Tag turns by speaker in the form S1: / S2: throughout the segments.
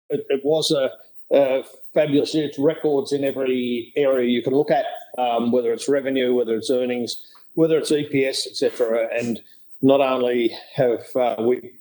S1: it was a fabulous year. It's records in every area you can look at, whether it's revenue, whether it's earnings, whether it's EPS, etc. And not only have we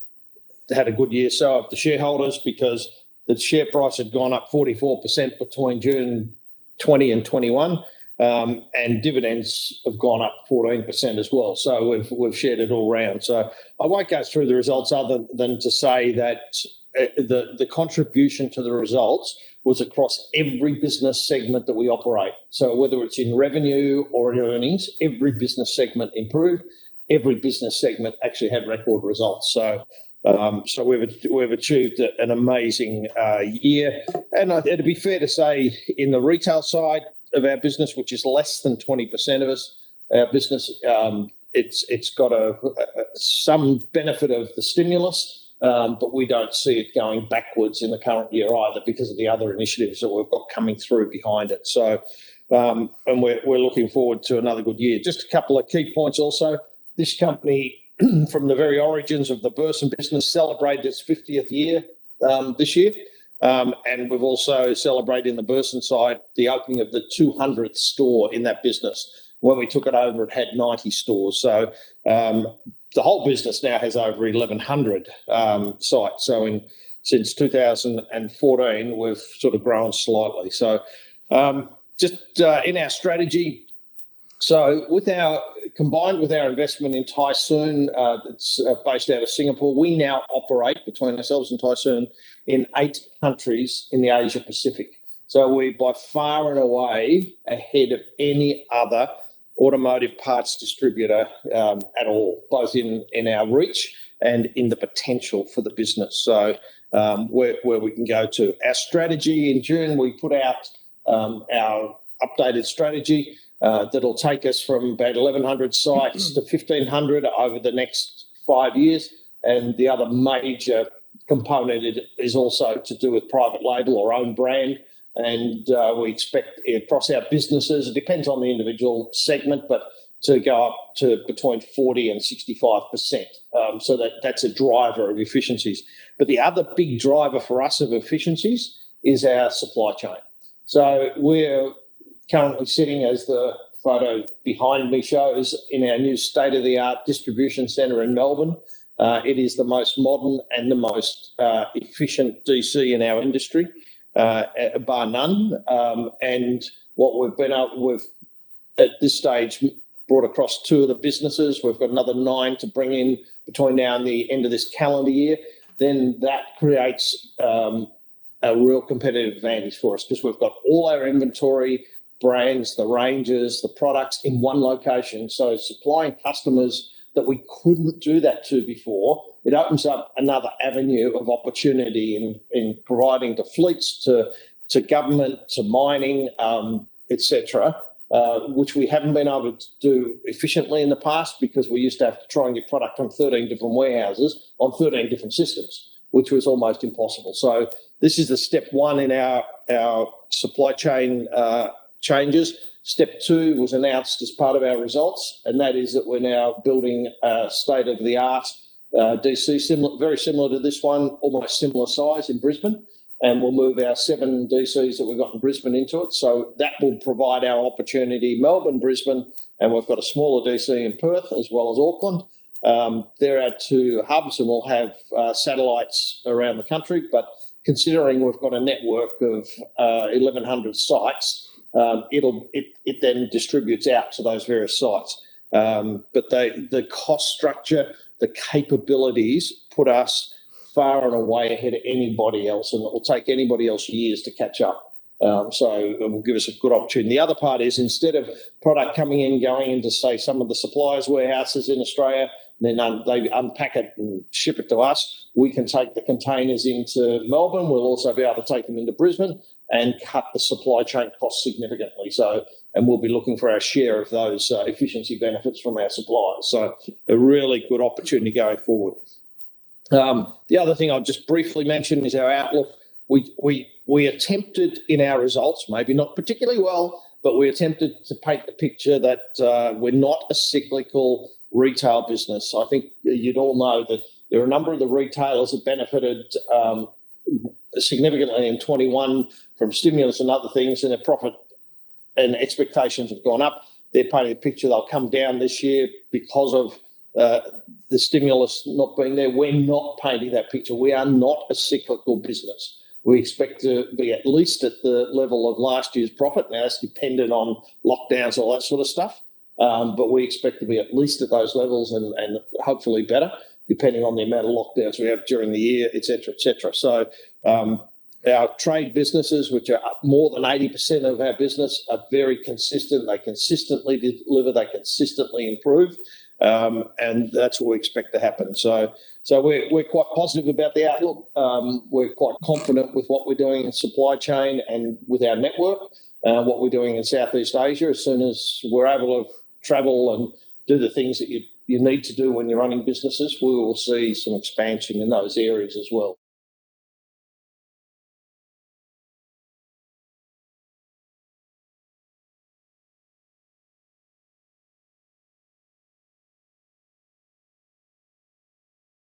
S1: had a good year, so have the shareholders, because the share price had gone up 44% between June 20 and 21, and dividends have gone up 14% as well. So we've shared it all round. So I won't go through the results other than to say that the contribution to the results was across every business segment that we operate. So whether it's in revenue or in earnings, every business segment improved. Every business segment actually had record results. So we've achieved an amazing year. And it'd be fair to say in the retail side of our business, which is less than 20% of our business, it's got some benefit of the stimulus, but we don't see it going backwards in the current year either because of the other initiatives that we've got coming through behind it. So, and we're looking forward to another good year. Just a couple of key points also. This company, from the very origins of the Burson business, celebrated its 50th year this year. And we've also celebrated in the Burson side the opening of the 200th store in that business. When we took it over, it had 90 stores. So the whole business now has over 1,100 sites. So since 2014, we've sort of grown slightly. So just in our strategy, so combined with our investment in Tysoon, that's based out of Singapore, we now operate between ourselves and Tysoon in 8 countries in the Asia Pacific. So we're by far and away ahead of any other automotive parts distributor at all, both in our reach and in the potential for the business. So where we can go to. Our strategy in June, we put out our updated strategy that'll take us from about 1,100 sites to 1,500 over the next 5 years. And the other major component is also to do with private label or own brand. And we expect across our businesses, it depends on the individual segment, but to go up to between 40 and 65%. So that's a driver of efficiencies. But the other big driver for us of efficiencies is our supply chain. So we're currently sitting, as the photo behind me shows, in our new state-of-the-art distribution centre in Melbourne. It is the most modern and the most efficient DC in our industry, bar none. And what we've at this stage brought across 2 of the businesses. We've got another 9 to bring in between now and the end of this calendar year. Then that creates a real competitive advantage for us because we've got all our inventory, brands, the ranges, the products in one location. So supplying customers that we couldn't do that to before, it opens up another avenue of opportunity in providing to fleets, to government, to mining, etc., which we haven't been able to do efficiently in the past because we used to have to try and get product from 13 different warehouses on 13 different systems, which was almost impossible. So this is the step 1 in our supply chain changes. Step 2 was announced as part of our results, and that is that we're now building a state-of-the-art DC, very similar to this one, almost similar size in Brisbane, and we'll move our 7 DCs that we've got in Brisbane into it. So that will provide our opportunity, Melbourne, Brisbane, and we've got a smaller DC in Perth as well as Auckland. There are 2 hubs, and we'll have satellites around the country, but considering we've got a network of 1,100 sites, it then distributes out to those various sites. But the cost structure, the capabilities put us far and away ahead of anybody else, and it will take anybody else years to catch up. So it will give us a good opportunity. The other part is instead of product coming in, going into, say, some of the suppliers' warehouses in Australia, then they unpack it and ship it to us, we can take the containers into Melbourne. We'll also be able to take them into Brisbane and cut the supply chain costs significantly. And we'll be looking for our share of those efficiency benefits from our suppliers. So a really good opportunity going forward. The other thing I'll just briefly mention is our outlook. We attempted in our results, maybe not particularly well, but we attempted to paint the picture that we're not a cyclical retail business. I think you'd all know that there are a number of the retailers that benefited significantly in 21 from stimulus and other things, and their profit and expectations have gone up. They're painting a picture they'll come down this year because of the stimulus not being there. We're not painting that picture. We are not a cyclical business. We expect to be at least at the level of last year's profit. Now, that's dependent on lockdowns, all that sort of stuff. But we expect to be at least at those levels and hopefully better, depending on the amount of lockdowns we have during the year, et cetera, et cetera. So our trade businesses, which are more than 80% of our business, are very consistent. They consistently deliver, they consistently improve, and that's what we expect to happen. So we're quite positive about the outlook. We're quite confident with what we're doing in supply chain and with our network, what we're doing in Southeast Asia. As soon as we're able to travel and do the things that you need to do when you're running businesses, we will see some expansion in those areas as well.